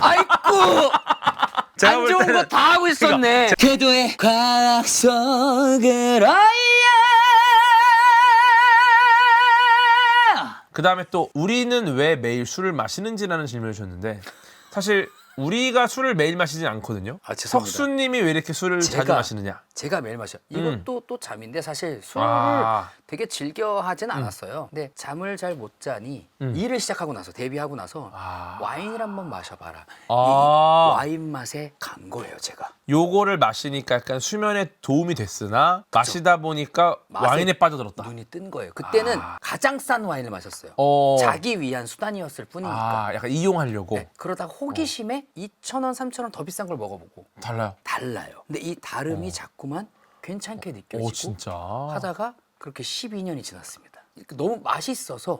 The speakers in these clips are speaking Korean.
아이쿠. 안 좋은 거 다 하고 있었네. 궤도의 과학 속으로. 그 다음에 또 우리는 왜 매일 술을 마시는지라는 질문을 주셨는데 사실 우리가 술을 매일 마시진 않거든요. 아, 죄송합니다. 석수님이 왜 이렇게 술을 자주 마시느냐? 제가 매일 마셔요. 이것도 또 잠인데 사실 술을 아. 되게 즐겨 하진 않았어요. 근데 잠을 잘 못 자니 일을 시작하고 나서 데뷔하고 나서 와인을 한번 마셔봐라. 이 와인 맛에 간 거예요, 제가. 요거를 마시니까 약간 수면에 도움이 됐으나 마시다 보니까 와인에 빠져들었다. 눈이 뜬 거예요. 그때는 가장 싼 와인을 마셨어요. 자기 위한 수단이었을 뿐이니까. 약간 이용하려고. 네, 그러다가 호기심에 2,000원, 3,000원 더 비싼 걸 먹어보고 달라요. 달라요. 근데 이 다름이 자꾸만 괜찮게 느껴지고 진짜. 하다가 그렇게 12년이 지났습니다. 너무 맛있어서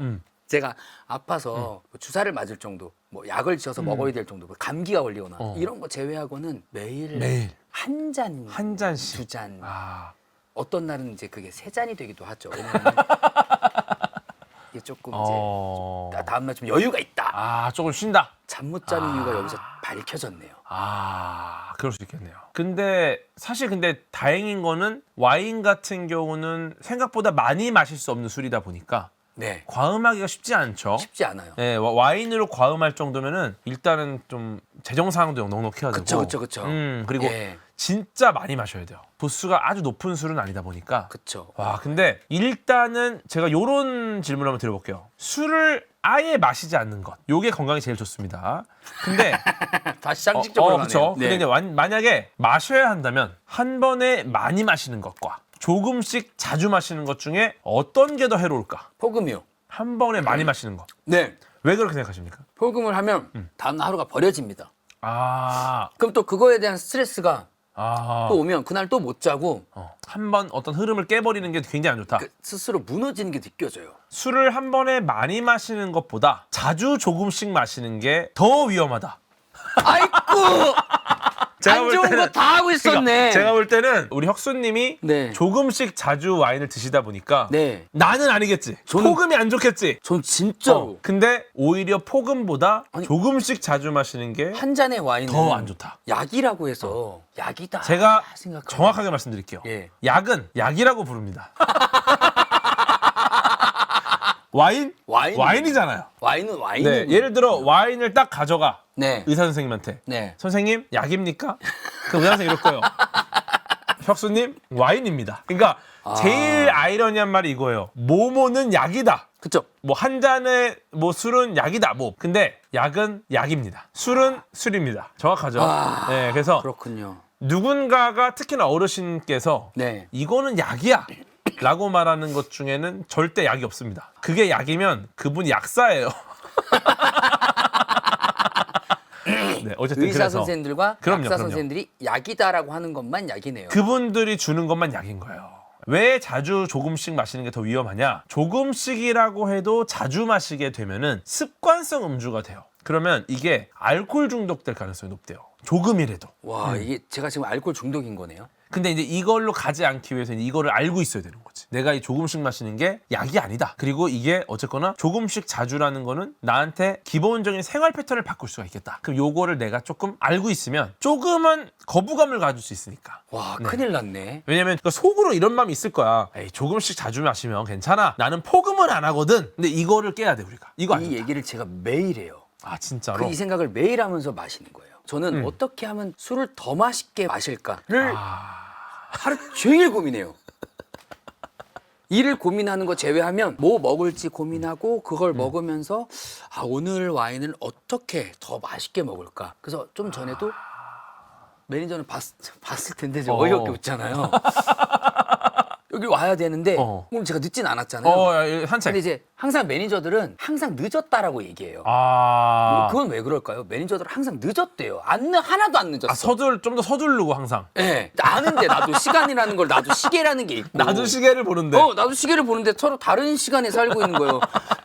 제가 아파서 주사를 맞을 정도, 뭐 약을 지어서 먹어야 될 정도, 감기가 걸리거나 이런 거 제외하고는 매일 한 잔, 한 잔씩. 두 잔. 아. 어떤 날은 이제 그게 세 잔이 되기도 하죠. 왜냐면 이게 조금 이제 다음 날 좀 여유가 있다. 조금 쉰다. 잠 못 자는 이유가 여기서 밝혀졌네요. 그럴 수 있겠네요. 근데 사실 다행인 거는 와인 같은 경우는 생각보다 많이 마실 수 없는 술이다 보니까 네, 과음하기가 쉽지 않죠. 쉽지 않아요. 네, 와인으로 과음할 정도면은 일단은 좀 재정 상황도 넉넉해야 되고. 그쵸. 그리고 예. 진짜 많이 마셔야 돼요. 도수가 아주 높은 술은 아니다 보니까. 그쵸. 와, 근데 일단은 제가 요런 질문을 한번 드려볼게요. 술을 아예 마시지 않는 것. 요게 건강에 제일 좋습니다. 근데 다시 상식적으로 그렇죠. 가네요. 근데 이제 만약에 마셔야 한다면 한 번에 많이 마시는 것과 조금씩 자주 마시는 것 중에 어떤 게 더 해로울까? 폭음이요. 한 번에 많이 마시는 것. 네. 왜 그렇게 생각하십니까? 폭음을 하면 다음 날 하루가 버려집니다. 아, 그럼 또 그거에 대한 스트레스가 아, 또 오면 그날 또 못 자고 한 번 어떤 흐름을 깨버리는 게 굉장히 안 좋다. 스스로 무너지는 게 느껴져요. 술을 한 번에 많이 마시는 것보다 자주 조금씩 마시는 게 더 위험하다. 아이쿠! 안 볼 좋은 때는- 거 다 하고 있었네. 그러니까 제가 볼 때는 우리 혁수님이 네. 조금씩 자주 와인을 드시다 보니까 네. 나는 아니겠지. 폭음이 안 좋겠지. 전 진짜로 근데 오히려 폭음보다 아니, 조금씩 자주 마시는 게 더 한 잔의 와인은 안 좋다. 약이라고 해서 약이다. 제가 생각하고. 정확하게 말씀드릴게요. 예. 약은 약이라고 부릅니다. 와인이잖아요. 와인은 네, 예를 들어 와인을 딱 가져가. 네. 의사 선생님한테. 네. 선생님, 약입니까? 그 의사 선생님 이럴 거예요. 혁수님, 와인입니다. 그러니까 제일 아이러니한 말이 이거예요. 뭐뭐는 약이다. 그쵸. 뭐 한 잔의 뭐 술은 약이다. 뭐 근데 약은 약입니다. 술은 술입니다. 정확하죠? 네, 그래서 그렇군요. 누군가가 특히나 어르신께서 네. 이거는 약이야 라고 말하는 것 중에는 절대 약이 없습니다. 그게 약이면 그분이 약사예요. 네, 어쨌든 의사 그래서 선생님들과 그럼요, 약사 그럼요. 선생님들이 약이다라고 하는 것만 약이네요. 그분들이 주는 것만 약인 거예요. 왜 자주 조금씩 마시는 게 더 위험하냐? 조금씩이라고 해도 자주 마시게 되면은 습관성 음주가 돼요. 그러면 이게 알코올 중독될 가능성이 높대요. 조금이라도. 와, 이게 제가 지금 알코올 중독인 거네요. 근데 이제 이걸로 가지 않기 위해서 이거를 알고 있어야 되는 거지. 내가 이 조금씩 마시는 게 약이 아니다. 그리고 이게 어쨌거나 조금씩 자주라는 거는 나한테 기본적인 생활 패턴을 바꿀 수가 있겠다. 그럼 요거를 내가 조금 알고 있으면 조금은 거부감을 가질 수 있으니까. 와, 큰일 났네. 왜냐면 속으로 이런 마음이 있을 거야. 에이, 조금씩 자주 마시면 괜찮아. 나는 폭음은 안 하거든. 근데 이거를 깨야 돼, 우리가. 이거 이 아니다. 얘기를 제가 매일 해요. 아, 진짜로? 이 생각을 매일 하면서 마시는 거예요. 저는 어떻게 하면 술을 더 맛있게 마실까를 하루 종일 고민해요. 일을 고민하는 거 제외하면 뭐 먹을지 고민하고 그걸 먹으면서 오늘 와인을 어떻게 더 맛있게 먹을까. 그래서 좀 전에도 매니저는 봤을 텐데 저 어이없게 웃잖아요. 여기 와야 되는데 오늘 제가 늦진 않았잖아요. 산책. 근데 이제 항상 매니저들은 항상 늦었다라고 얘기해요. 그건 왜 그럴까요? 매니저들은 항상 늦었대요. 하나도 안 늦었어. 좀 더 서두르고 항상. 네, 아는데 나도 시간이라는 걸 나도 시계라는 게 있고. 나도 시계를 보는데. 나도 시계를 보는데 서로 다른 시간에 살고 있는 거예요.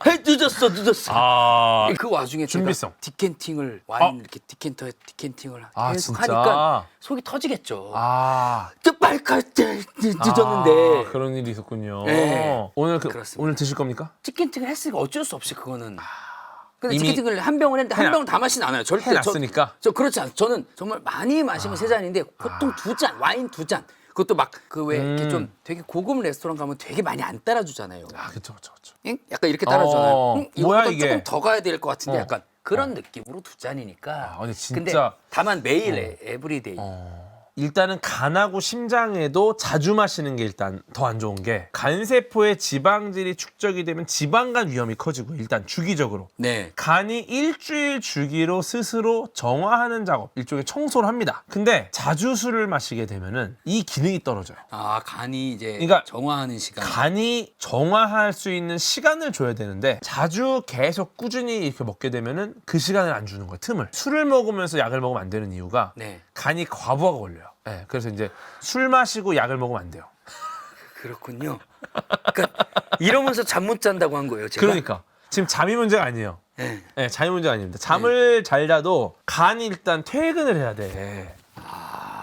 늦었어. 그 와중에 준비성. 제가 디켄팅을 와인 이렇게 디켄팅을 계속 진짜? 하니까 속이 터지겠죠. 아, 빨갈 때 늦었는데 그런 일이 있었군요. 네. 오늘 그렇습니다. 오늘 드실 겁니까? 디켄팅을 했으니까 어쩔 수 없이 그거는 근데 이미 치킨 한 병을 했는데 한 해놔- 병은 다 마시진 않아요. 절대. 해놨으니까. 저 그렇지 않아요. 저는 정말 많이 마시면 세 잔인데 보통 2잔, 와인 2잔. 그것도 막 그 왜 이렇게 좀 되게 고급 레스토랑 가면 되게 많이 안 따라주잖아요. 아, 그쵸. 응? 약간 이렇게 따라주잖아요. 뭐야 뭐야, 이거보다 이게? 조금 더 가야 될 것 같은데 어. 약간 그런 느낌으로 2잔이니까. 아, 근데 진짜. 근데 다만 매일 에브리데이. 일단은 간하고 심장에도 자주 마시는 게 일단 더 안 좋은 게 간세포의 지방질이 축적이 되면 지방간 위험이 커지고 일단 주기적으로 네. 간이 일주일 주기로 스스로 정화하는 작업, 일종의 청소를 합니다. 근데 자주 술을 마시게 되면은 이 기능이 떨어져요. 아 간이 이제 그러니까 정화하는 시간. 간이 정화할 수 있는 시간을 줘야 되는데 자주 계속 꾸준히 이렇게 먹게 되면은 그 시간을 안 주는 거예요. 틈을. 술을 먹으면서 약을 먹으면 안 되는 이유가 네. 간이 과부하가 걸려요. 네, 그래서 이제 술 마시고 약을 먹으면 안 돼요. 그렇군요. 그러니까 이러면서 잠 못 잔다고 한 거예요, 제가. 그러니까 지금 잠이 문제가 아니에요. 네. 네, 잠이 문제가 아닙니다. 잠을 잘 자도 간이 일단 퇴근을 해야 돼.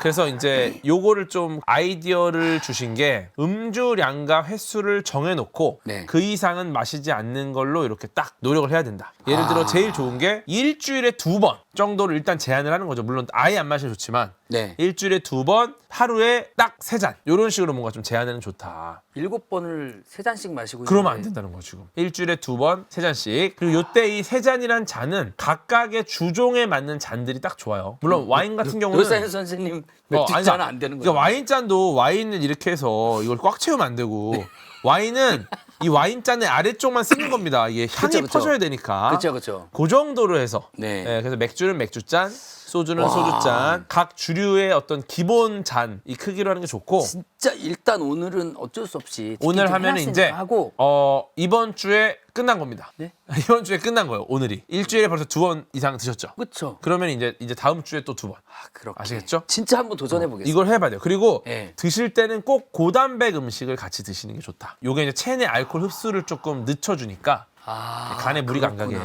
그래서 이제 요거를 좀 아이디어를 주신 게 음주량과 횟수를 정해놓고 네. 그 이상은 마시지 않는 걸로 이렇게 딱 노력을 해야 된다. 예를 들어 제일 좋은 게 일주일에 2번 정도를 일단 제한을 하는 거죠. 물론 아예 안 마셔도 좋지만 네. 일주일에 2번 하루에 딱 3잔 이런 식으로 뭔가 좀 제한하는 좋다. 7번을 3잔씩 마시고 그러면 안 있는데 된다는 거죠, 지금. 일주일에 2번, 3잔씩. 그리고 요때 이 3잔이란 잔은 각각의 주종에 맞는 잔들이 딱 좋아요. 물론 와인 같은 경우는 노사연 선생님 맥주잔은 안 되는 거예요. 그러니까 와인잔도 와인을 이렇게 해서 이걸 꽉 채우면 안 되고 네. 와인은 이 와인잔의 아래쪽만 쓰는 겁니다. 이게 향이 그쵸, 그쵸. 퍼져야 되니까. 그렇죠. 그 정도로 해서. 네. 그래서 맥주는 맥주잔, 소주는 와. 소주잔, 각 주류의 어떤 기본 잔 이 크기로 하는 게 좋고. 진짜 일단 오늘은 어쩔 수 없이 오늘 치킨 좀 하면 해놨으니까 이제 하고 이번 주에 끝난 겁니다. 네? 이번 주에 끝난 거예요. 오늘이 일주일에 벌써 2번 이상 드셨죠. 그렇죠. 그러면 이제 다음 주에 또 2번. 그렇게. 아시겠죠? 진짜 한번 도전해 보겠습니다. 이걸 해봐야 돼요. 그리고 네. 드실 때는 꼭 고단백 음식을 같이 드시는 게 좋다. 요게 이제 체내 알코올 흡수를 조금 늦춰주니까 간에 무리가 안 가게.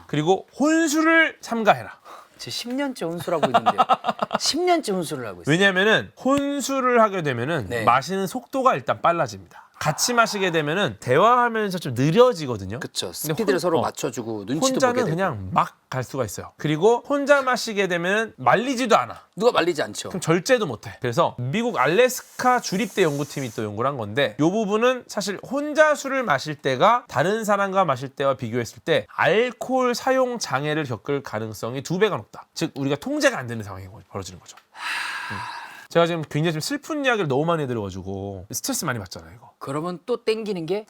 그리고 혼술을 삼가해라. 제 10년째 혼술하고 있는데 10년째 혼술을 하고 있어요. 왜냐면은 혼술을 하게 되면은 네. 마시는 속도가 일단 빨라집니다. 같이 마시게 되면은 대화하면서 좀 느려지거든요. 그렇죠. 스피드를 서로 맞춰주고 눈치도 보게 혼자는 되고. 그냥 막 갈 수가 있어요. 그리고 혼자 마시게 되면 말리지도 않아. 누가 말리지 않죠. 그럼 절제도 못해. 그래서 미국 알래스카 주립대 연구팀이 또 연구를 한 건데 이 부분은 사실 혼자 술을 마실 때가 다른 사람과 마실 때와 비교했을 때 알코올 사용 장애를 겪을 가능성이 2배가 높다. 즉 우리가 통제가 안 되는 상황이 벌어지는 거죠. 제가 지금 굉장히 좀 슬픈 이야기를 너무 많이 들어가지고 스트레스 많이 받잖아요, 이거. 그러면 또 땡기는 게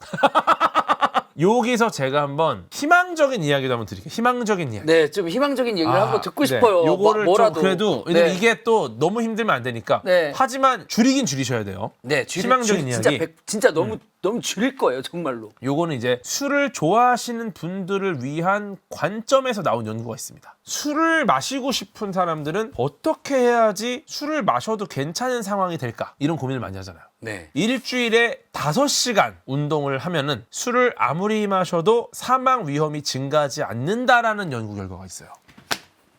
여기서 제가 한번 희망적인 이야기도 한번 드릴게요. 희망적인 이야기. 네, 좀 희망적인 얘기를 한번 듣고 싶어요. 요거를 뭐라도. 좀 그래도 왜냐면 네. 이게 또 너무 힘들면 안 되니까. 네. 하지만 줄이긴 줄이셔야 돼요. 네, 희망적인 진짜 이야기. 진짜 너무 줄일 거예요, 정말로. 요거는 이제 술을 좋아하시는 분들을 위한 관점에서 나온 연구가 있습니다. 술을 마시고 싶은 사람들은 어떻게 해야지 술을 마셔도 괜찮은 상황이 될까? 이런 고민을 많이 하잖아요. 네. 일주일에 5시간 운동을 하면은 술을 아무리 마셔도 사망 위험이 증가하지 않는다라는 연구 결과가 있어요.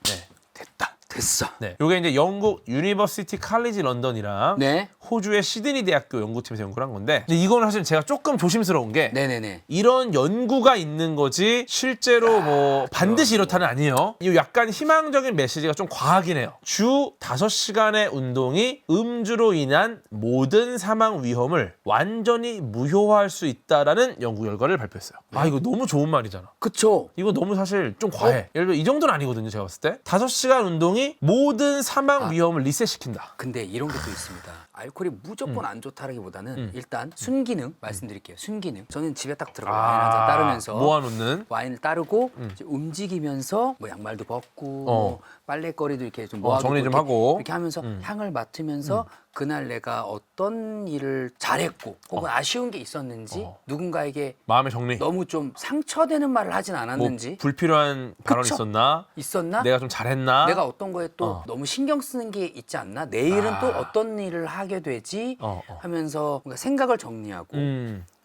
네, 됐다. 됐어. 네, 요게 이제 영국 유니버시티 칼리지 런던이랑 네. 호주의 시드니 대학교 연구팀에서 연구를 한 건데 근데 이거는 사실 제가 조금 조심스러운 게 네네네. 이런 연구가 있는 거지 실제로 뭐 반드시 이렇다는 아니에요. 이 약간 희망적인 메시지가 좀 과하긴 해요. 주 5시간의 운동이 음주로 인한 모든 사망 위험을 완전히 무효화할 수 있다라는 연구 결과를 발표했어요. 아 이거 너무 좋은 말이잖아. 그쵸. 이거 너무 사실 좀 과해. 예를 들어 이 정도는 아니거든요. 제가 봤을 때 5시간 운동이 모든 사망 위험을 리셋시킨다. 근데 이런 게 또 있습니다. 알코올이 무조건 안 좋다라기보다는 일단 순기능 말씀드릴게요. 순기능. 저는 집에 딱 들어가 와인 한잔 따르면서 모아놓는 와인을 따르고 이제 움직이면서 뭐 양말도 벗고 뭐 빨래거리도 이렇게 좀 모아두고 정리 좀 이렇게, 하고. 이렇게 하면서 향을 맡으면서 그날 내가 어떤 일을 잘했고 혹은 아쉬운 게 있었는지 누군가에게 마음의 정리. 너무 좀 상처되는 말을 하진 뭐 않았는지 불필요한 발언 그쵸? 있었나? 있었나? 내가 좀 잘했나? 내가 어떤 거에 또 너무 신경 쓰는 게 있지 않나? 내일은 또 어떤 일을 하게 되지? 하면서 뭔가 생각을 정리하고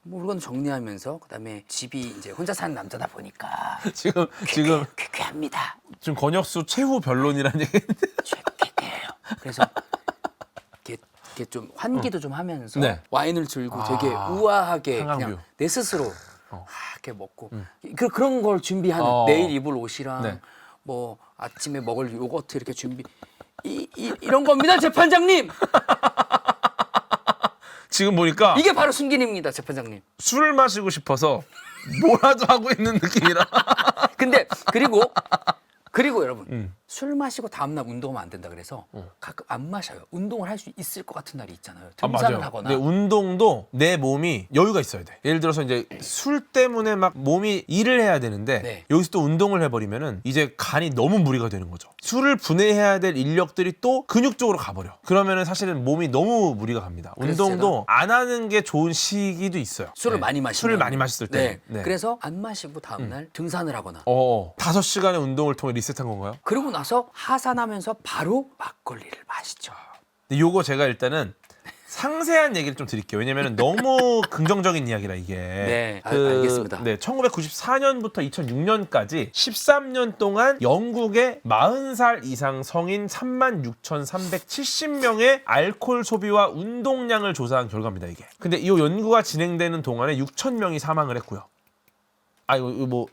뭐 그건 정리하면서 그다음에 집이 이제 혼자 사는 남자다 보니까 지금 쾌쾌합니다. 지금 권혁수 최후 변론이라는 얘기인데. 쾌쾌해요. 그래서 이렇게 좀 환기도 좀 하면서 네. 와인을 들고 되게 우아하게 한강뷰. 그냥 내 스스로 이렇게 먹고 그런 걸 준비하는 내일 입을 옷이랑 네. 뭐 아침에 먹을 요거트 이렇게 준비 이런 겁니다, 재판장님. 지금 보니까 이게 바로 순기능입니다, 재판장님. 술을 마시고 싶어서 뭐라도 하고 있는 느낌이라. 근데 그리고 여러분 술 마시고 다음날 운동하면 안 된다 그래서 가끔 안 마셔요. 운동을 할 수 있을 것 같은 날이 있잖아요. 등산을 맞아요. 하거나. 근데 운동도 내 몸이 여유가 있어야 돼. 예를 들어서 이제 술 때문에 막 몸이 일을 해야 되는데 네. 여기서 또 운동을 해버리면은 이제 간이 너무 무리가 되는 거죠. 술을 분해해야 될 인력들이 또 근육 쪽으로 가버려. 그러면은 사실은 몸이 너무 무리가 갑니다. 그래서 운동도 안 하는 게 좋은 시기도 있어요. 술을 네. 많이 마시면 술을 많이 마셨을 때. 네. 네. 그래서 안 마시고 다음날 등산을 하거나 5시간의 운동을 통해 리셋한 건가요? 그러고 나서 하산하면서 바로 막걸리를 마시죠. 근데 요거 제가 일단은 상세한 얘기를 좀 드릴게요. 왜냐면 너무 긍정적인 이야기라 이게. 네, 알겠습니다. 네, 1994년부터 2006년까지 13년 동안 영국의 40살 이상 성인 36,370명의 알코올 소비와 운동량을 조사한 결과입니다, 이게. 근데 이 연구가 진행되는 동안에 6,000명이 사망을 했고요. 이거 뭐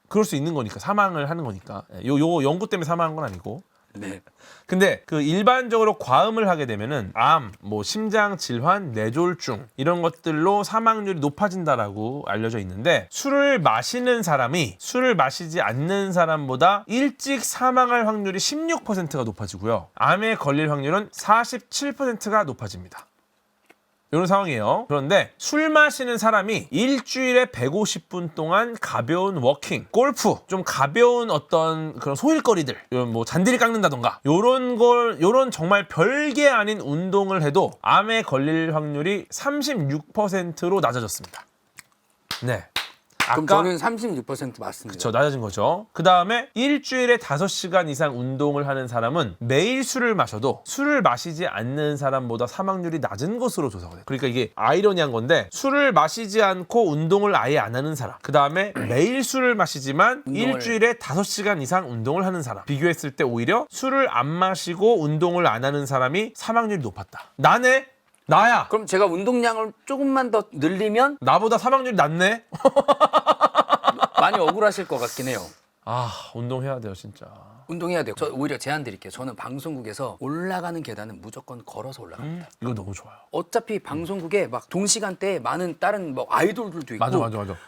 그럴 수 있는 거니까 사망을 하는 거니까. 요 연구 때문에 사망한 건 아니고. 네. 근데 그 일반적으로 과음을 하게 되면은 암, 뭐 심장 질환, 뇌졸중 이런 것들로 사망률이 높아진다라고 알려져 있는데 술을 마시는 사람이 술을 마시지 않는 사람보다 일찍 사망할 확률이 16%가 높아지고요. 암에 걸릴 확률은 47%가 높아집니다. 이런 상황이에요. 그런데 술 마시는 사람이 일주일에 150분 동안 가벼운 워킹, 골프, 좀 가벼운 어떤 그런 소일거리들, 이런 뭐 잔디를 깎는다던가, 요런 정말 별게 아닌 운동을 해도 암에 걸릴 확률이 36%로 낮아졌습니다. 네. 그럼 저는 36% 맞습니다. 그쵸, 낮아진 거죠. 그 다음에 일주일에 5시간 이상 운동을 하는 사람은 매일 술을 마셔도 술을 마시지 않는 사람보다 사망률이 낮은 것으로 조사가 돼요. 그러니까 이게 아이러니한 건데 술을 마시지 않고 운동을 아예 안 하는 사람, 그 다음에 매일 술을 마시지만 일주일에 5시간 이상 운동을 하는 사람 비교했을 때 오히려 술을 안 마시고 운동을 안 하는 사람이 사망률이 높았다. 나야. 그럼 제가 운동량을 조금만 더 늘리면 나보다 사망률이 낮네. 많이 억울하실 것 같긴 해요. 운동해야 돼요, 진짜. 운동해야 돼요. 저 오히려 제안 드릴게요. 저는 방송국에서 올라가는 계단은 무조건 걸어서 올라갑니다. 이거 너무 좋아요. 어차피 방송국에 막 동시간대에 많은 다른 뭐 아이돌들도 있고 맞아.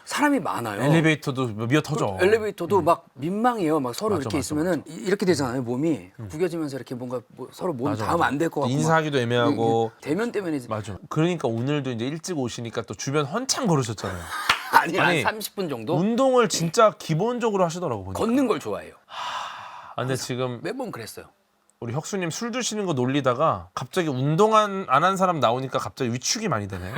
사람이 많아요. 엘리베이터도 미어 터져. 엘리베이터도 막 민망해요. 막 서로 맞아, 이렇게 맞아, 있으면은 이렇게 되잖아요. 몸이 구겨지면서 이렇게 뭔가 뭐 서로 몸 닿으면 안 될 것 같고 인사하기도 애매하고. 대면 때문에 맞아. 그러니까 오늘도 이제 일찍 오시니까 또 주변 한참 걸으셨잖아요. 아니 아니, 한 30분 정도 운동을 진짜 기본적으로 하시더라고 보니까. 걷는 걸 좋아해요. 근데 지금 매번 그랬어요. 우리 혁수님 술 드시는 거 놀리다가 갑자기 운동 안 한 사람 나오니까 갑자기 위축이 많이 되네.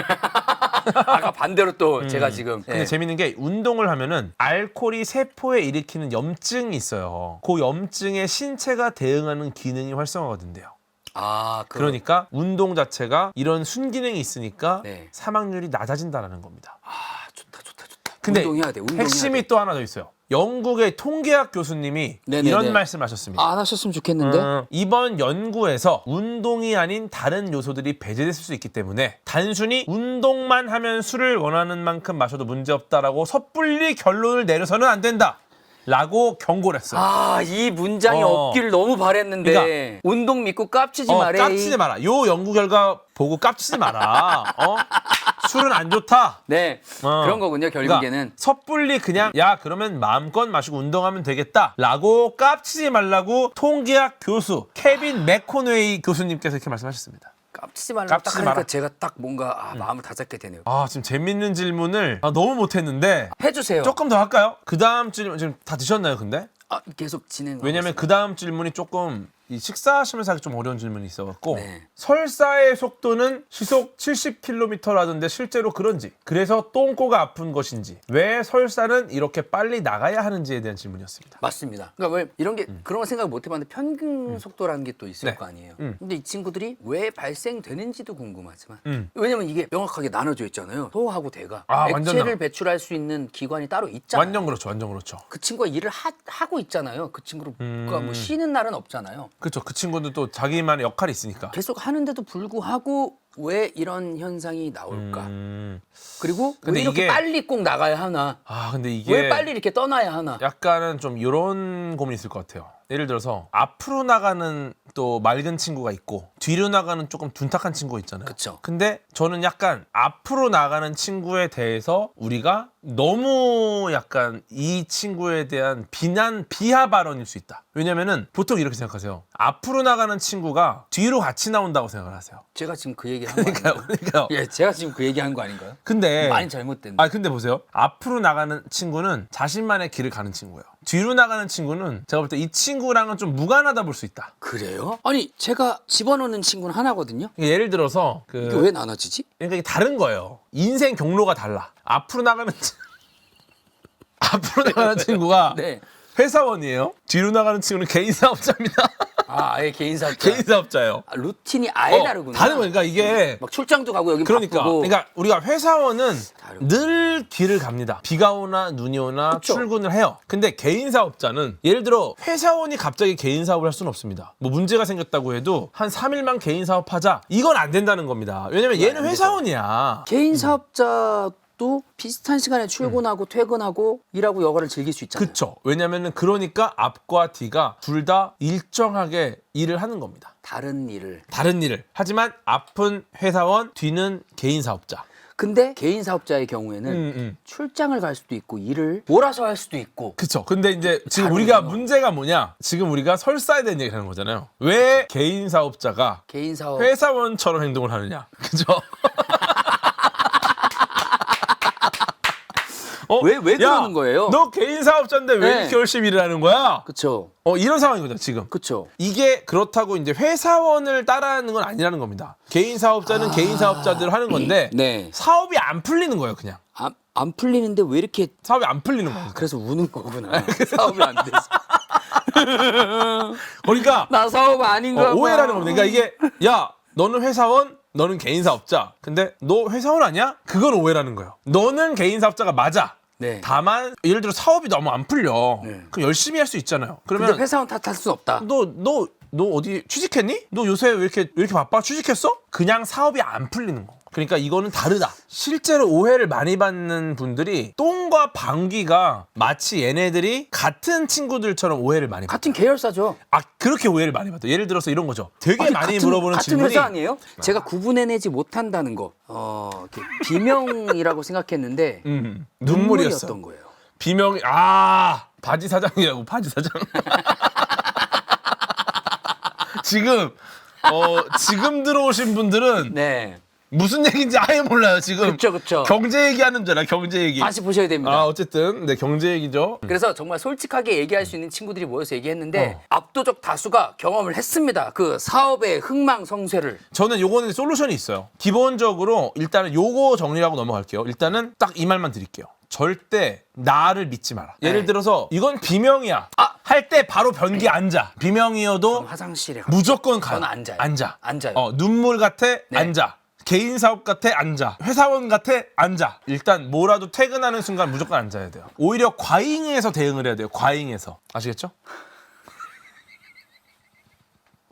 아까 반대로 또 제가 지금 근데 재밌는 게 운동을 하면은 알코올이 세포에 일으키는 염증이 있어요. 그 염증에 신체가 대응하는 기능이 활성화가 된대요. 그러니까 운동 자체가 이런 순기능이 있으니까 네. 사망률이 낮아진다는 겁니다. 좋다. 근데 운동해야 돼. 핵심이 또 하나 더 있어요. 영국의 통계학 교수님이 네네네. 이런 말씀하셨습니다. 안 하셨으면 좋겠는데. 이번 연구에서 운동이 아닌 다른 요소들이 배제됐을 수 있기 때문에 단순히 운동만 하면 술을 원하는 만큼 마셔도 문제없다라고 섣불리 결론을 내려서는 안 된다. 라고 경고를 했어요. 이 문장이 없기를 너무 바랬는데. 그러니까, 운동 믿고 깝치지 마라. 깝치지 마라. 요 연구 결과 보고 깝치지 마라. 술은 안 좋다. 네. 그런 거군요, 결국에는. 그러니까 섣불리 그냥 야 그러면 마음껏 마시고 운동하면 되겠다라고 깝치지 말라고 통계학 교수 케빈 맥코네이 교수님께서 이렇게 말씀하셨습니다. 깝치지 말라. 깝치지 딱 하니까 마라. 제가 딱 뭔가 마음을 다잡게 되네요. 지금 재밌는 질문을 너무 못했는데 해주세요. 조금 더 할까요? 그 다음 질문 지금 다 드셨나요, 근데? 계속 진행. 왜냐면 그 다음 질문이 조금 이 식사하시면서 하기 좀 어려운 질문이 있어갖고 네. 설사의 속도는 시속 70km라던데 실제로 그런지, 그래서 똥꼬가 아픈 것인지, 왜 설사는 이렇게 빨리 나가야 하는지에 대한 질문이었습니다. 맞습니다. 그러니까 왜 이런 게 그런 거 생각 못 해봤는데 평균 속도라는 게 또 있을 네. 거 아니에요. 근데 이 친구들이 왜 발생되는지도 궁금하지만 음. 왜냐면 이게 명확하게 나눠져 있잖아요. 소하고 대가 완전 액체를 배출할 수 있는 기관이 따로 있잖아요. 완전 그렇죠. 그 친구가 일을 하고 있잖아요. 그 친구가 뭐 쉬는 날은 없잖아요. 그렇죠. 그 친구는 또 자기만의 역할이 있으니까. 계속 하는데도 불구하고 왜 이런 현상이 나올까? 음. 그리고 근데 왜 이렇게 이게- 빨리 꼭 나가야 하나? 아 근데 이게 왜 빨리 이렇게 떠나야 하나? 약간은 좀 이런 고민이 있을 것 같아요. 예를 들어서 앞으로 나가는 또 맑은 친구가 있고 뒤로 나가는 조금 둔탁한 친구가 있잖아요. 그쵸. 근데 저는 약간 앞으로 나가는 친구에 대해서 우리가 너무 약간 이 친구에 대한 비하 발언일 수 있다. 왜냐면은 보통 이렇게 생각하세요. 앞으로 나가는 친구가 뒤로 같이 나온다고 생각을 하세요. 제가 지금 그 얘기한 거 아닌가요? 그러니까요. 예, 제가 지금 그 얘기한 거 아닌가요? 근데 많이 잘못됐네. 아 근데 보세요. 앞으로 나가는 친구는 자신만의 길을 가는 친구예요. 뒤로 나가는 친구는 제가 볼 때 이 친구랑은 좀 무관하다 볼 수 있다. 그래요? 아니 제가 집어넣는 친구는 하나거든요. 예를 들어서 이게 왜 나눠지지? 그러니까 이게 다른 거예요. 인생 경로가 달라. 앞으로 나가는 앞으로 나가는 친구가 네. 회사원이에요. 뒤로 나가는 친구는 개인 사업자입니다. 아, 아예 개인 사업자. 개인 사업자예요. 아, 루틴이 아예 다르구나. 다른 거니까 이게 막 출장도 가고 여기 그러니까 바쁘고. 그러니까 우리가 회사원은 다르구나. 늘 길을 갑니다. 비가 오나 눈이 오나 그쵸. 출근을 해요. 근데 개인 사업자는 예를 들어 회사원이 갑자기 개인 사업을 할 수는 없습니다. 뭐 문제가 생겼다고 해도 한 3일만 개인 사업하자. 이건 안 된다는 겁니다. 왜냐면 얘는 안 되죠. 회사원이야. 개인 사업자도 비슷한 시간에 출근하고 퇴근하고 일하고 여가를 즐길 수 있잖아요. 그쵸. 왜냐면은 그러니까 앞과 뒤가 둘 다 일정하게 일을 하는 겁니다. 다른 일을. 다른 일을. 하지만 앞은 회사원, 뒤는 개인 사업자. 근데 개인 사업자의 경우에는 출장을 갈 수도 있고 일을 몰아서 할 수도 있고. 그쵸. 근데 이제 지금 다르네요. 우리가 문제가 뭐냐? 지금 우리가 설사에 대한 얘기를 하는 거잖아요. 왜 개인 사업자가 개인 사업. 회사원처럼 행동을 하느냐? 그죠? 왜 야, 그러는 거예요? 너 개인 사업자인데 왜 네. 이렇게 열심히 일을 하는 거야? 그쵸. 이런 상황이거든, 지금. 그쵸. 이게 그렇다고 이제 회사원을 따라하는 건 아니라는 겁니다. 개인 사업자는 개인 사업자대로 하는 건데 네. 사업이 안 풀리는 거예요, 그냥. 안 풀리는데 왜 이렇게. 사업이 안 풀리는 거예요. 그래서 우는 거구나. 사업이 안 돼서. 그러니까 나 사업 아닌가 봐. 오해라는 겁니다. 그러니까 이게 야, 너는 회사원, 너는 개인 사업자. 근데 너 회사원 아니야? 그건 오해라는 거예요. 너는 개인 사업자가 맞아. 네. 다만 예를 들어 사업이 너무 안 풀려. 네. 그럼 열심히 할 수 있잖아요. 근데 그러면 회사원 탓할 순 없다. 너 어디 취직했니? 너 요새 왜 이렇게 바빠? 취직했어? 그냥 사업이 안 풀리는 거. 그러니까 이거는 다르다. 실제로 오해를 많이 받는 분들이 똥과 방귀가 마치 얘네들이 같은 친구들처럼 오해를 많이 받아요. 같은 계열사죠. 그렇게 오해를 많이 받아요. 예를 들어서 이런 거죠. 되게 많이 같은, 물어보는 같은 질문이 회사 아니에요? 제가 구분해내지 못한다는 거. 이렇게 비명이라고 생각했는데 눈물이었어. 눈물이었던 거예요. 비명이 바지 사장이라고 바지 사장. 지금 들어오신 분들은 네. 무슨 얘기인지 아예 몰라요 지금. 그쵸. 경제 얘기하는 줄 알아. 경제 얘기. 다시 보셔야 됩니다. 어쨌든 네 경제 얘기죠. 그래서 정말 솔직하게 얘기할 수 있는 친구들이 모여서 얘기했는데 압도적 다수가 경험을 했습니다. 그 사업의 흥망성쇠를. 저는 요거는 솔루션이 있어요. 기본적으로 일단은 요거 정리하고 넘어갈게요. 일단은 딱 이 말만 드릴게요. 절대 나를 믿지 마라. 예를 네. 들어서 이건 비명이야. 할 때 바로 변기 앉아. 비명이어도 화장실에 가. 무조건 가. 저는 앉아요. 앉아. 앉아요. 눈물 같아. 네. 앉아. 개인 사업 같아. 앉아. 회사원 같아. 앉아. 일단 뭐라도 퇴근하는 순간 무조건 앉아야 돼요. 오히려 과잉해서 대응을 해야 돼요. 과잉해서. 아시겠죠?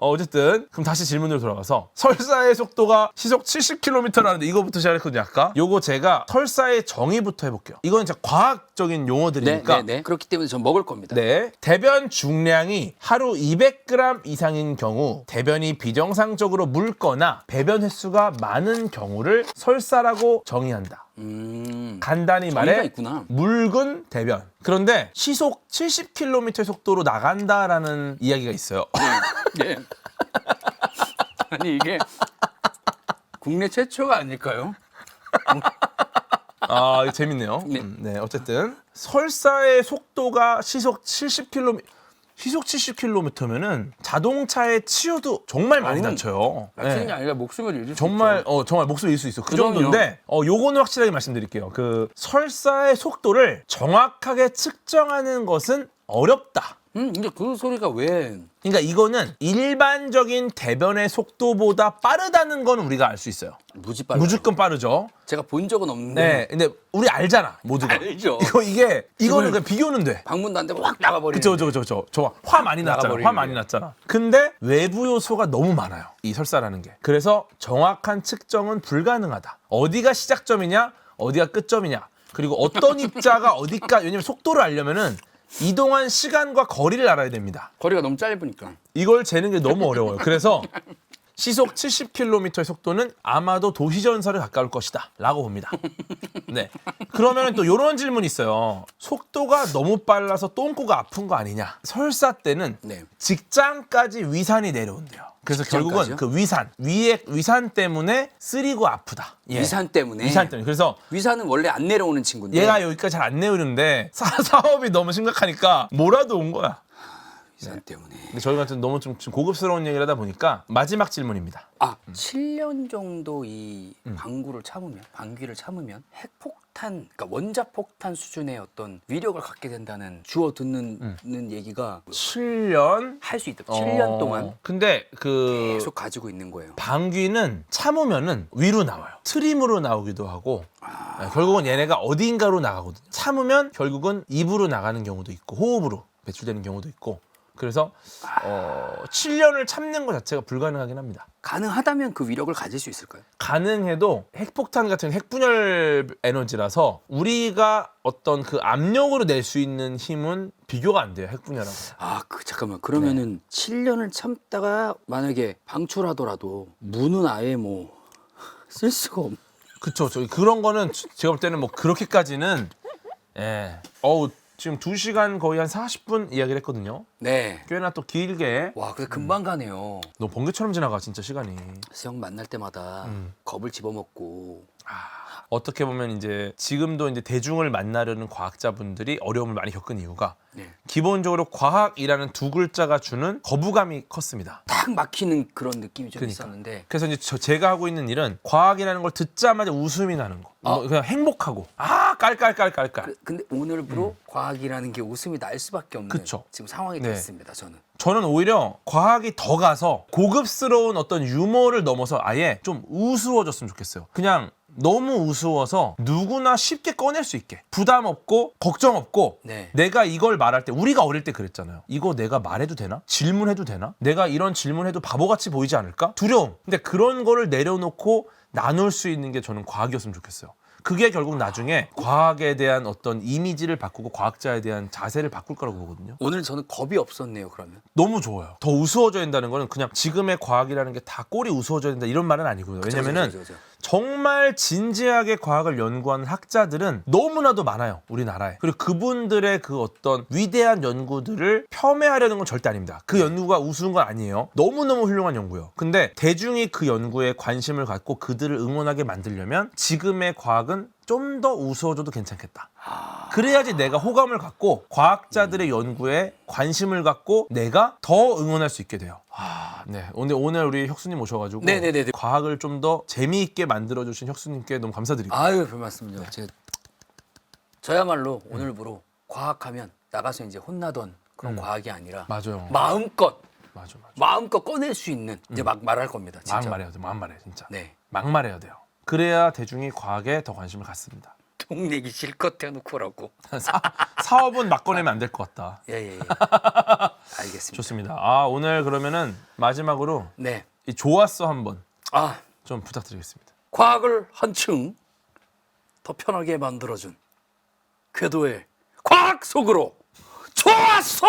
어쨌든 그럼 다시 질문으로 돌아가서 설사의 속도가 시속 70km라는데 이거부터 시작했거든요. 아까 요거 제가 설사의 정의부터 해볼게요. 이건 진짜 과학적인 용어들이니까 네. 그렇기 때문에 전 먹을 겁니다. 네. 대변 중량이 하루 200g 이상인 경우 대변이 비정상적으로 묽거나 배변 횟수가 많은 경우를 설사라고 정의한다. 간단히 정의가 말해 있구나. 묽은 대변. 그런데 시속 70km 속도로 나간다라는 이야기가 있어요. 네. 아니 이게 국내 최초가 아닐까요? 이거 재밌네요. 네, 어쨌든 설사의 속도가 시속 70km면은 자동차에 치여도 정말 많이 다쳐요. 다치는 게 아니라 목숨을 잃을 수 정말 있죠. 정말 목숨을 잃을 수 있어. 그 그럼요. 정도인데 요거는 확실하게 말씀드릴게요. 그 설사의 속도를 정확하게 측정하는 것은 어렵다. 근데 그 소리가 왜 그러니까 이거는 일반적인 대변의 속도보다 빠르다는 건 우리가 알 수 있어요. 무지 빨라? 무조건 빠르죠. 제가 본 적은 없는데 네, 근데 우리 알잖아 모두가. 알죠. 이거는 그냥 비교는 돼. 방문도 안 되고 확 나가버리는. 그쵸. 저 화 많이 났잖아. 나가버리는 화 많이 났잖아. 근데 외부 요소가 너무 많아요. 이 설사라는 게. 그래서 정확한 측정은 불가능하다. 어디가 시작점이냐, 어디가 끝점이냐. 그리고 어떤 입자가 어디까. 왜냐면 속도를 알려면은 이동한 시간과 거리를 알아야 됩니다. 거리가 너무 짧으니까. 이걸 재는 게 너무 어려워요. 그래서 시속 70km의 속도는 아마도 도시전설에 가까울 것이다 라고 봅니다. 네. 그러면 또 이런 질문이 있어요. 속도가 너무 빨라서 똥꼬가 아픈 거 아니냐. 설사 때는 네. 직장까지 위산이 내려온대요. 그래서 결국은 직장까지요? 그 위산 때문에 쓰리고 아프다. 예. 위산 때문에. 위산 때문에. 그래서 위산은 원래 안 내려오는 친구인데. 얘가 여기까지 잘 안 내오는데 사업이 너무 심각하니까 뭐라도 온 거야. 위산 때문에. 근데 저희 같은 너무 좀 고급스러운 얘기를 하다 보니까 마지막 질문입니다. 7년 정도 이 방귀를 참으면 핵폭탄, 그러니까 원자폭탄 수준의 어떤 위력을 갖게 된다는 주워 듣는 얘기가 7년? 할 수 있다. 7년 동안 근데 그 계속 가지고 있는 거예요. 방귀는 참으면은 위로 나와요. 트림으로 나오기도 하고 네, 결국은 얘네가 어딘가로 나가거든요. 참으면 결국은 입으로 나가는 경우도 있고 호흡으로 배출되는 경우도 있고 그래서 7년을 참는 것 자체가 불가능하긴 합니다. 가능하다면 그 위력을 가질 수 있을까요? 가능해도 핵폭탄 같은 핵분열 에너지라서 우리가 어떤 그 압력으로 낼 수 있는 힘은 비교가 안 돼요. 핵분열하고. 잠깐만. 그러면은 7년을 참다가 만약에 방출하더라도 문은 아예 뭐 쓸 수가 없. 그쵸. 그런 거는 제가 볼 때는 뭐 그렇게까지는 지금 2시간 거의 한 40분 이야기를 했거든요. 네. 꽤나 또 길게. 와, 근데 금방 가네요. 너무 번개처럼 지나가 진짜 시간이. 수영 만날 때마다 겁을 집어먹고. 어떻게 보면 이제 지금도 이제 대중을 만나려는 과학자분들이 어려움을 많이 겪은 이유가 네. 기본적으로 과학이라는 두 글자가 주는 거부감이 컸습니다. 딱 막히는 그런 느낌이 좀 그러니까. 있었는데. 그래서 이제 제가 하고 있는 일은 과학이라는 걸 듣자마자 웃음이 나는 거. 그냥 행복하고 깔깔깔깔깔. 근데 오늘부로 과학이라는 게 웃음이 날 수밖에 없는 그쵸. 지금 상황이 네. 됐습니다. 저는 오히려 과학이 더 가서 고급스러운 어떤 유머를 넘어서 아예 좀 우스워졌으면 좋겠어요. 그냥 너무 우스워서 누구나 쉽게 꺼낼 수 있게 부담 없고 걱정 없고 네. 내가 이걸 말할 때 우리가 어릴 때 그랬잖아요. 이거 내가 말해도 되나? 질문해도 되나? 내가 이런 질문해도 바보같이 보이지 않을까? 두려움. 근데 그런 거를 내려놓고 나눌 수 있는 게 저는 과학이었으면 좋겠어요. 그게 결국 나중에 과학에 대한 어떤 이미지를 바꾸고 과학자에 대한 자세를 바꿀 거라고 보거든요. 오늘 저는 겁이 없었네요. 그러면. 너무 좋아요. 더 우스워져야 된다는 거는 그냥 지금의 과학이라는 게 다 꼴이 우스워져야 된다 이런 말은 아니고요. 왜냐면은 그죠. 정말 진지하게 과학을 연구하는 학자들은 너무나도 많아요. 우리나라에. 그리고 그분들의 그 어떤 위대한 연구들을 폄훼하려는 건 절대 아닙니다. 그 연구가 우스운 건 아니에요. 너무너무 훌륭한 연구예요. 근데 대중이 그 연구에 관심을 갖고 그들을 응원하게 만들려면 지금의 과학은 좀 더 우스워져도 괜찮겠다. 그래야지 내가 호감을 갖고 과학자들의 연구에 관심을 갖고 내가 더 응원할 수 있게 돼요. 네. 오늘 우리 혁수님 오셔가지고 네네네. 과학을 좀 더 재미있게 만들어주신 혁수님께 너무 감사드리고. 아유, 별말씀요. 저야말로 오늘부로 과학하면 나가서 이제 혼나던 그런 과학이 아니라 맞아요. 마음껏 맞아. 꺼낼 수 있는 이제 막 말할 겁니다. 진짜. 막 말해야 돼. 막 말해 진짜. 네. 막 말해야 돼요. 그래야 대중이 과학에 더 관심을 갖습니다. 돈 내기 실컷 해놓고 라고. 사업은 막 꺼내면 안 될 것 같다. 예. 알겠습니다. 좋습니다. 오늘 그러면은 마지막으로 네. 이 좋았어 한번 좀 부탁드리겠습니다. 과학을 한층 더 편하게 만들어준 궤도의 과학 속으로 좋았어!